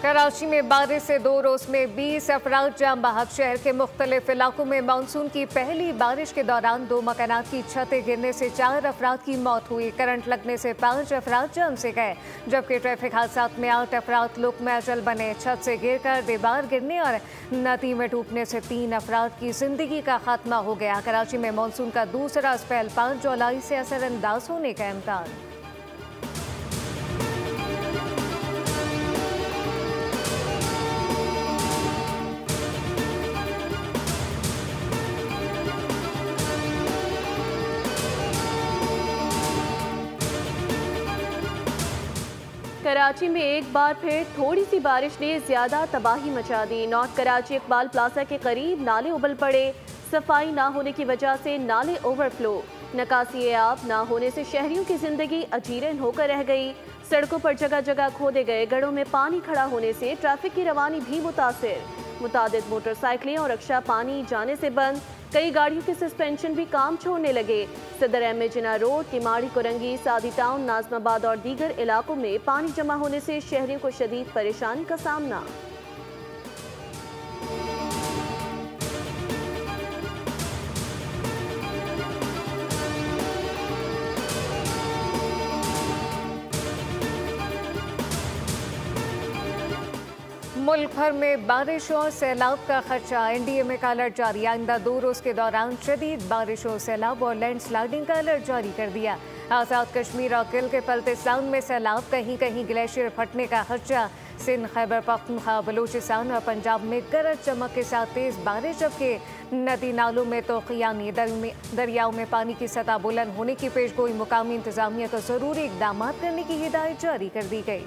कराची में बारिश से 2 रोज में 20 अफराद जाम बहक। शहर के मुख्तलिफ इलाकों में मानसून की पहली बारिश के दौरान 2 मकानात की छतें गिरने से 4 अफराद की मौत हुई। करंट लगने से 5 अफराद जान से गए, जबकि ट्रैफिक हादसात में 8 अफराद लुक़्म अजल बने। छत से गिरकर दीवार गिरने और नदी में डूबने से 3 अफराद की जिंदगी का खात्मा हो गया। कराची में मानसून का दूसरा स्पेल 5 जुलाई से असरअंदाज होने का इम्कान। कराची में एक बार फिर थोड़ी सी बारिश ने ज्यादा तबाही मचा दी। नॉर्थ कराची इकबाल प्लाजा के करीब नाले उबल पड़े। सफाई ना होने की वजह से नाले ओवरफ्लो। निकासी आब ना होने से शहरियों की जिंदगी अजीरन होकर रह गई। सड़कों पर जगह जगह खोदे गए गढ़ों में पानी खड़ा होने से ट्रैफिक की रवानी भी मुतासिर। मुतादिद मोटरसाइकिलें और रिक्शा पानी जाने से बंद। कई गाड़ियों के सस्पेंशन भी काम छोड़ने लगे। सदर अहमद जिना रोड, किमाड़ी कोरंगी, सादी टाउन, नाजमाबाद और दीगर इलाकों में पानी जमा होने से शहरियों को शदीद परेशानी का सामना। मुल्क भर में बारिश और सैलाब का खदशा। NDA का अलर्ट जारी। आइंदा 2 रोज के दौरान शदीद बारिशों, सैलाब और लैंडस्लाइडिंग का अलर्ट जारी कर दिया। आज़ाद कश्मीर और गिलगित बल्तिस्तान में सैलाब, कहीं कहीं ग्लेशियर फटने का खदशा। सिंध, खैबर पख्तूनख्वा, बलूचिस्तान और पंजाब में गरज चमक के साथ तेज बारिश, जबकि नदी नालों में तोक़ियानी दरियाओं में पानी की सतह बुलंद होने की पेशगोई। मुकामी इंतजामिया को जरूरी इकदाम करने की हिदायत जारी कर दी गई।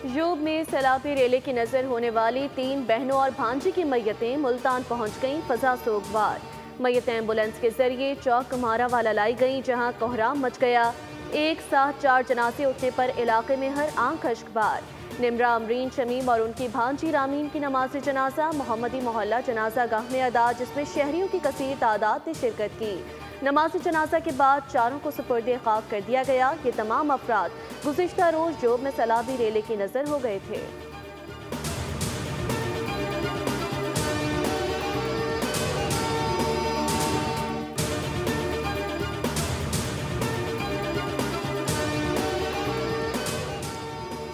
यूब में सैलाबी रेले की नजर होने वाली 3 बहनों और भांजी की मैयतें मुल्तान पहुंच गईं। फजा सोगवार। मैयतें एम्बुलेंस के जरिए चौक मारा वाला लाई गईं, जहां कोहराम मच गया। एक साथ 4 जनाजे उठने पर इलाके में हर आंख अश्कबार। निमरा अमरीन शमीम और उनकी भांजी रामीन की नमाज जनाजा मोहम्मदी मोहल्ला जनाजा गाह में अदा, जिसमें शहरियों की कसीर तादाद ने शिरकत की। नमाज जनाजा के बाद चारों को सुपुर्द खाक कर दिया गया। ये तमाम अफराद गुज़िश्ता रोज जोब में सैलाबी रेले की नजर हो गए थे।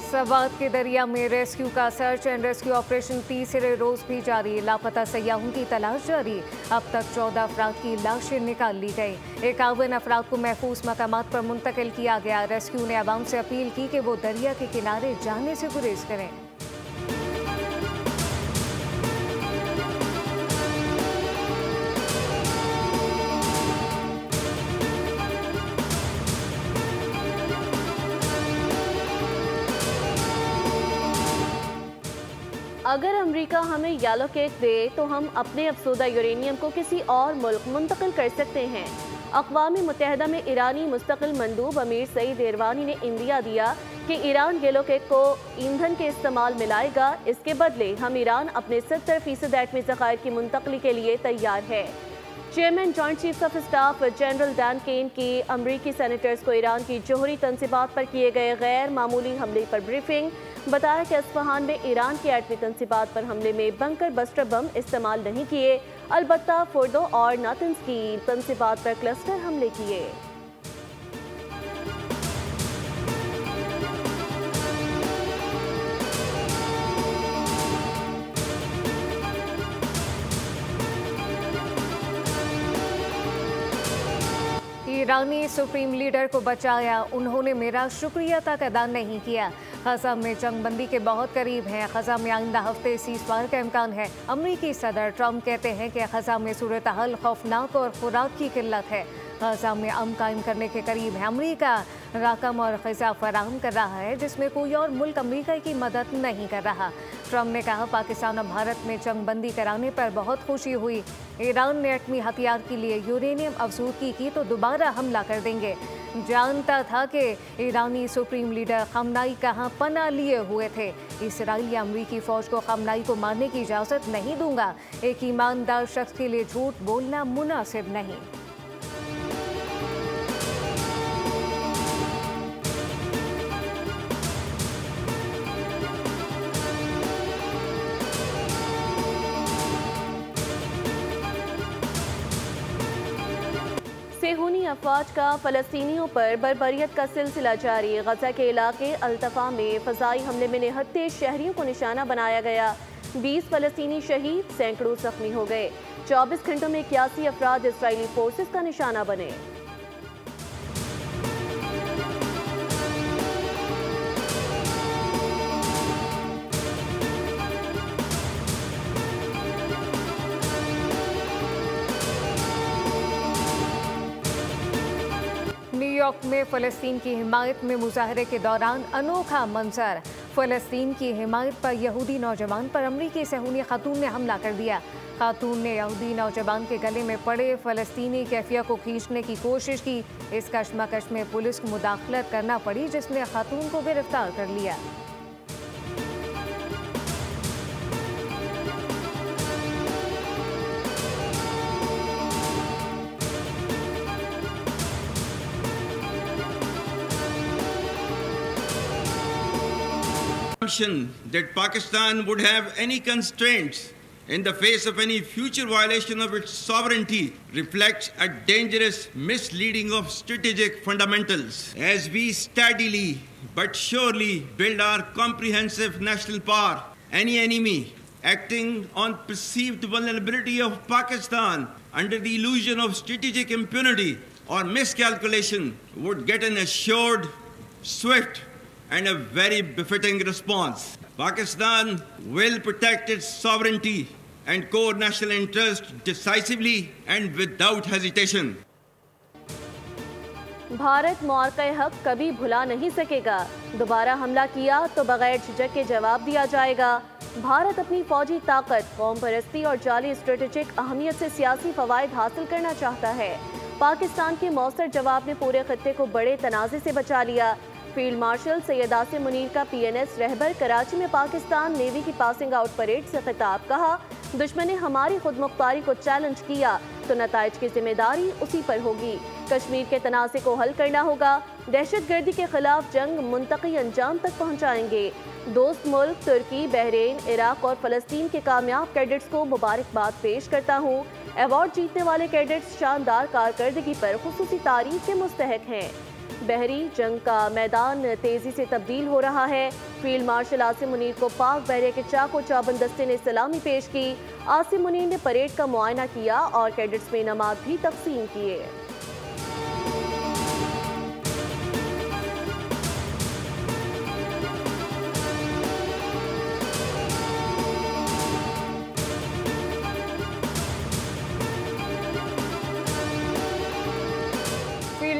सवात के दरिया में रेस्क्यू का सर्च एंड रेस्क्यू ऑपरेशन तीसरे रोज भी जारी। लापता सयाहों की तलाश जारी। अब तक 14 अफराद की लाशें निकाल ली गई। 51 अफराद को महफूज मकामात पर मुंतकिल किया गया। रेस्क्यू ने आवाम से अपील की कि वो दरिया के किनारे जाने से गुरेज करें। अगर अमेरिका हमें येलो केक दे तो हम अपने अफसोदा यूरेनियम को किसी और मुल्क मुंतकिल कर सकते हैं। अक़वाम मुत्तहिदा में ईरानी मुस्तकिल मंदूब अमीर सईद इरवानी ने इंदिया दिया कि ईरान येलो केक को ईंधन के इस्तेमाल में लाएगा। इसके बदले हम ईरान अपने 70% एटमी ज़खायर की मुंतकली के लिए तैयार है। Chairman joint chiefs of staff general Dan Caine की अमरीकी सेनेटर्स को ईरान की जोहरी तनसीबात पर किए गए गैर मामूली हमले पर ब्रीफिंग। बताया कि अस्फहान में ईरान की एटमी तनसीबात पर हमले में बंकर बस्टर बम इस्तेमाल नहीं किए, अलबत्ता फोर्दो और नातंज की तनसीबात पर क्लस्टर हमले किए। ईरानी सुप्रीम लीडर को बचाया, उन्होंने मेरा शुक्रिया तक अदा नहीं किया। ग़ज़ा में जंगबंदी के बहुत करीब हैं। ग़ज़ा में आइंदा हफ्ते सीज़फायर का इम्कान है। अमरीकी सदर ट्रंप कहते हैं कि ग़ज़ा में सूरत हाल खौफनाक और खुराक की किल्लत है। ग़ज़ा में अमन कायम करने के करीब है। अमरीका राकम और ग़िज़ा फराहम कर रहा है, जिसमें कोई और मुल्क अमरीका की मदद नहीं कर रहा। ट्रंप ने कहा, पाकिस्तान और भारत में जंगबंदी कराने पर बहुत खुशी हुई। ईरान ने एटमी हथियार के लिए यूरेनियम अफसूदगी की तो दोबारा हमला कर देंगे। जानता था कि ईरानी सुप्रीम लीडर खमनाई कहां पनाह लिए हुए थे। इसराइल या अमरीकी फौज को खमनाई को मारने की इजाज़त नहीं दूंगा। एक ईमानदार शख्स के लिए झूठ बोलना मुनासिब नहीं। सेहूनी अफवाज का फ़लस्तीनियों पर बर्बरियत का सिलसिला जारी। गजा के इलाके अल्तफा में फ़ज़ाई हमले में निहत्ते शहरियों को निशाना बनाया गया। 20 फ़लस्तीनी शहीद, सैकड़ों जख्मी हो गए। 24 घंटों में 81 अफराद इसराइली फोर्सेस का निशाना बने। न्यूयॉर्क में फ़लस्तीन की हिमायत में मुजाहरे के दौरान अनोखा मंजर। फ़लस्तीन की हिमायत पर यहूदी नौजवान पर अमरीकी सेहूनी खातून ने हमला कर दिया। खातून ने यहूदी नौजवान के गले में पड़े फ़लस्तीनी कैफिया को खींचने की कोशिश की। इस कशमकश में पुलिस को मुदाखलत करना पड़ी, जिसने खातून को गिरफ्तार कर लिया। That Pakistan would have any constraints in the face of any future violation of its sovereignty reflects a dangerous misleading of strategic fundamentals. As we steadily but surely build our comprehensive national power, any enemy acting on perceived vulnerability of Pakistan under the illusion of strategic impunity or miscalculation would get an assured, swift and a very befitting response. Pakistan will protect its sovereignty and core national interest decisively and without hesitation. Bharat मौक़े हक कभी भुला नहीं सकेगा। दोबारा हमला किया तो बगैर झिझक के जवाब दिया जाएगा। भारत अपनी फौजी ताकत, कौम परस्ती और जाली स्ट्रेटेजिक अहमियत से सियासी फवायद हासिल करना चाहता है। पाकिस्तान के मौसर जवाब ने पूरे खत्ते को बड़े तनाज़े से बचा लिया। फील्ड मार्शल सैयद आसिम मुनीर का PNS रहबर कराची में पाकिस्तान नेवी की पासिंग आउट परेड से खिताब। कहा, दुश्मन ने हमारी खुद मुख्तारी को चैलेंज किया तो नताइज की जिम्मेदारी उसी पर होगी। कश्मीर के तनाज़े को हल करना होगा। दहशतगर्दी के खिलाफ जंग मुंतकी अंजाम तक पहुँचाएंगे। दोस्त मुल्क तुर्की, बहरीन, इराक और फ़लस्तीन के कामयाब कैडेट्स को मुबारकबाद पेश करता हूँ। अवार्ड जीतने वाले कैडेट्स शानदार कारकर्दगी पर खुसूसी तारीफ के मुस्तहक हैं। बहरी जंग का मैदान तेजी से तब्दील हो रहा है। फील्ड मार्शल आसिम मुनीर को पाक बहरिया के चाको चौबंद दस्ते ने सलामी पेश की। आसिम मुनीर ने परेड का मुआयना किया और कैडेट्स में इनामात भी तकसीम किए।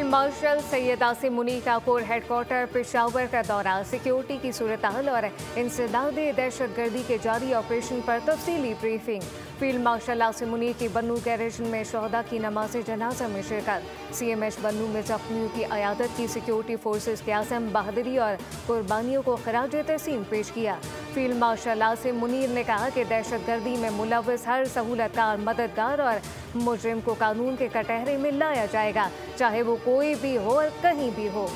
मार्शल सैयद आसिम मुनीर का कोर हेडक्वार्टर पेशावर का दौरा। सिक्योरिटी की सूरत हाल और इंसदाद दहशतगर्दी के जारी ऑपरेशन पर तफसीली briefing. Field marshal Asim Munir की बन्नू गैरेजन में शहदा की नमाज जनाजा में शिरकत। CMH बन्नू में जख्मियों की अयादत की। सिक्योरिटी फोर्सेस के आज़म बहादुरी और कुर्बानियों को खराज तहसीन पेश किया। फील्ड मार्शल आसिम मुनीर ने कहा कि दहशतगर्दी में मुलव्वस हर सहूलतकार, मददगार और मुजरिम को कानून के कटहरे में लाया जाएगा, चाहे वो कोई भी हो और कहीं भी हो।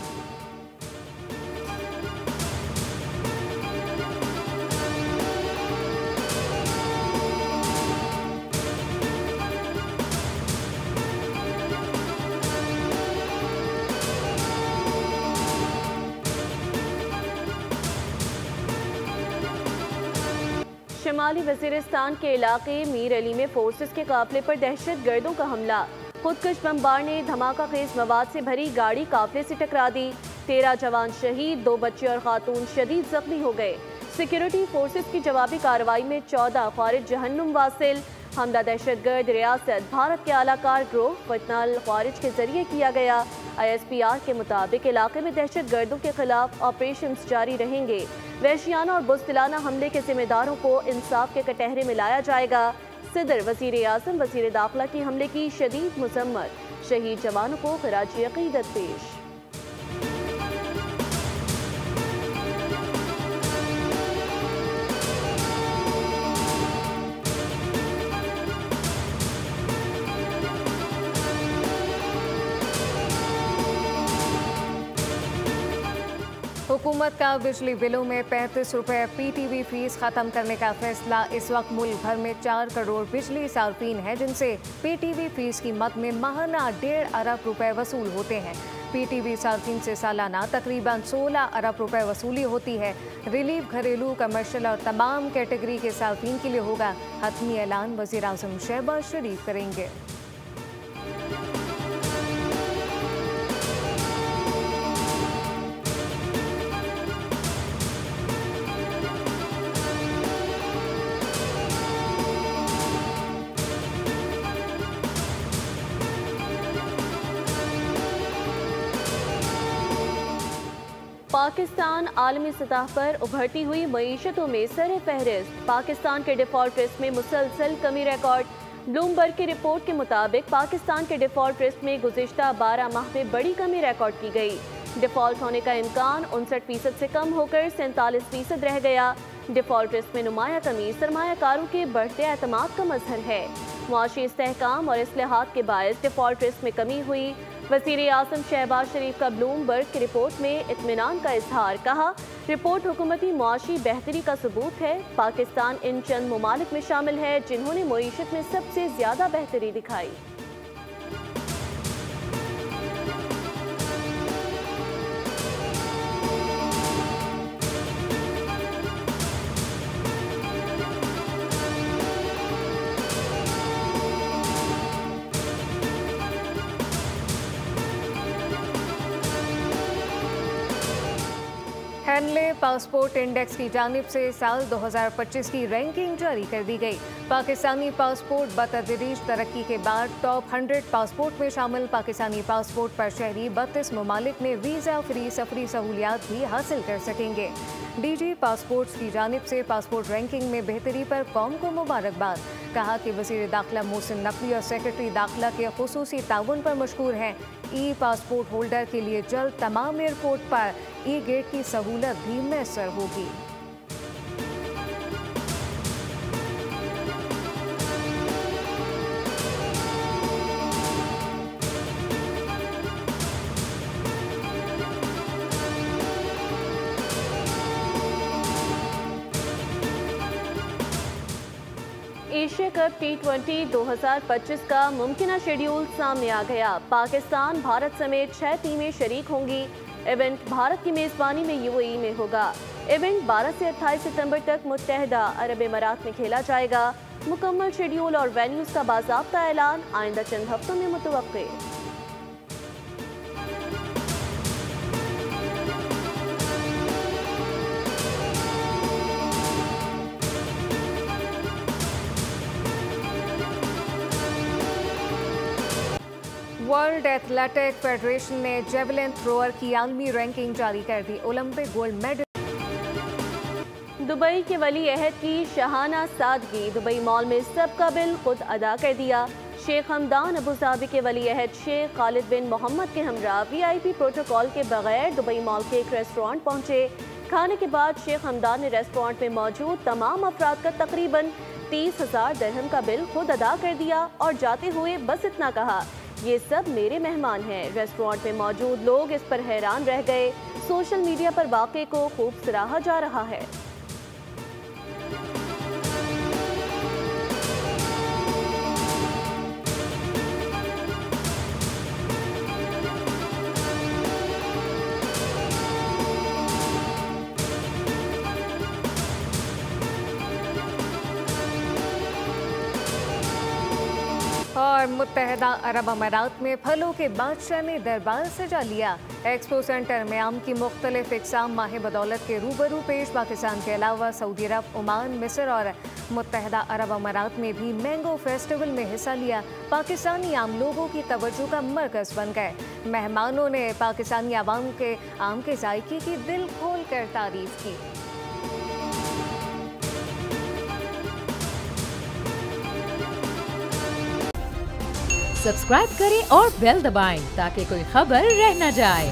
शिमाली वजीरिस्तान के इलाके मीर अली में फोर्सेस के काफिले पर दहशतगर्दों का हमला। खुदकश बमबार ने धमाका खेज मवाद से भरी गाड़ी काफिले से टकरा दी। 13 जवान शहीद, 2 बच्चे और खातून शदीद जख्मी हो गए। सिक्योरिटी फोर्सेस की जवाबी कार्रवाई में 14 ख्वारिज जहन्नुम वासिल। हमला दहशतगर्द रियासत भारत के आलाकार ग्रोह फतनाल ख्वारिज के जरिए किया गया। ISPR के मुताबिक इलाके में दहशतगर्दों के खिलाफ ऑपरेशन जारी रहेंगे। वहशियाना और बुज़दिलाना हमले के जिम्मेदारों को इंसाफ के कटहरे में लाया जाएगा। सदर वज़ीर आज़म वज़ीर दाखिला की हमले की शदीद मज़म्मत। शहीद जवानों को खराज अक़ीदत पेश। हुकूमत का बिजली बिलों में 35 रुपये PTV फीस खत्म करने का फैसला। इस वक्त मुल्क भर में 4 करोड़ बिजली सार्फिन हैं जिनसे PTV फीस की मद में माहाना 1.5 अरब रुपए वसूल होते हैं। PTV सार्फिन से सालाना तकरीबन 16 अरब रुपए वसूली होती है। रिलीफ घरेलू, कमर्शियल और तमाम कैटेगरी के सार्फिन के लिए होगा। हतमी ऐलान वज़ीर आज़म शहबाज शरीफ करेंगे। पाकिस्तान आलमी सतह पर उभरती हुई मईशतों में सर फहरिस्त। पाकिस्तान के डिफॉल्ट रिस्क में मुसलसल कमी रिकॉर्ड। ब्लूमबर्ग की रिपोर्ट के मुताबिक पाकिस्तान के डिफॉल्ट रिस्क में गुज़िश्ता 12 माह में बड़ी कमी रिकॉर्ड की गई। डिफॉल्ट होने का इम्कान 59% से कम होकर 47% रह गया। डिफॉल्ट रिस्क में नुमाया कमी सरमायाकारों के बढ़ते एतमाद का मजहर है। मुआशी इस्तेहकाम और इस्लाहात के बायस डिफॉल्ट रिस्क में कमी हुई। वज़ीर आज़म शहबाज शरीफ का ब्लूमबर्ग की रिपोर्ट में इत्मीनान का इजहार। कहा, रिपोर्ट हुकूमती मुआशी बेहतरी का सबूत है। पाकिस्तान इन चंद ममालिक में शामिल है जिन्होंने मईशत में सबसे ज़्यादा बेहतरी दिखाई। हेनले पासपोर्ट इंडेक्स की जानिब से साल 2025 की रैंकिंग जारी कर दी गई। पाकिस्तानी पासपोर्ट बतदरीज तरक्की के बाद टॉप 100 पासपोर्ट में शामिल। पाकिस्तानी पासपोर्ट पर शहरी 32 ममालिक में वीज़ा फ्री सफरी सहूलियात भी हासिल कर सकेंगे। DG पासपोर्ट्स की जानिब से पासपोर्ट रैंकिंग में बेहतरी पर कौम को मुबारकबाद। कहा कि वज़ीर दाखिला मोहसिन नकवी और सेक्रेटरी दाखिला के खुसूसी ताउन पर मशकूर हैं। ई पासपोर्ट होल्डर के लिए जल्द तमाम एयरपोर्ट पर ई गेट की सहूलत भी मैसर होगी। एशिया कप T20 2025 का मुमकिना शेड्यूल सामने आ गया। पाकिस्तान, भारत समेत 6 टीमें शरीक होंगी। इवेंट भारत की मेज़बानी में UAE में होगा। इवेंट 12 से 28 सितंबर तक मुत्तहदा अरब अमारात में खेला जाएगा। मुकम्मल शेड्यूल और वेन्यूज़ का बाज़ाब्ता ऐलान आइंदा चंद हफ्तों में मुतवक्के। वर्ल्ड एथलेटिक फेडरेशन ने जेवलिन थ्रोअर की आलमी रैंकिंग जारी कर दी। ओलंपिक गोल्ड मेडल दुबई के वली अहद की शाहाना सादगी। दुबई मॉल में सबका बिल खुद अदा कर दिया। शेख हमदान अबूधाबी के वली अहद शेख खालिद बिन मोहम्मद के हमरा VIP प्रोटोकॉल के बगैर दुबई मॉल के एक रेस्टोरेंट पहुंचे। खाने के बाद शेख हमदान ने रेस्टोरेंट में मौजूद तमाम अफराद का तकरीबन 30,000 दिरहम का बिल खुद अदा कर दिया और जाते हुए बस इतना कहा, ये सब मेरे मेहमान हैं। रेस्टोरेंट में मौजूद लोग इस पर हैरान रह गए। सोशल मीडिया पर वाक़े को खूब सराहा जा रहा है। और मुत्तहदा अरब अमारात में फलों के बादशाह ने दरबार सजा लिया। एक्सपो सेंटर में आम की मुख्तलिफ इकसाम माह बदौलत के रूबरू पेश। पाकिस्तान के अलावा सऊदी अरब, ओमान, मिस्र और मुत्तहदा अरब अमारात में भी मैंगो फेस्टिवल में हिस्सा लिया। पाकिस्तानी आम लोगों की तवज्जो का मरकज़ बन गए। मेहमानों ने पाकिस्तानी आवाम के आम के जायके की दिल खोल कर तारीफ की। सब्सक्राइब करें और बेल दबाएं ताकि कोई खबर रह न जाए।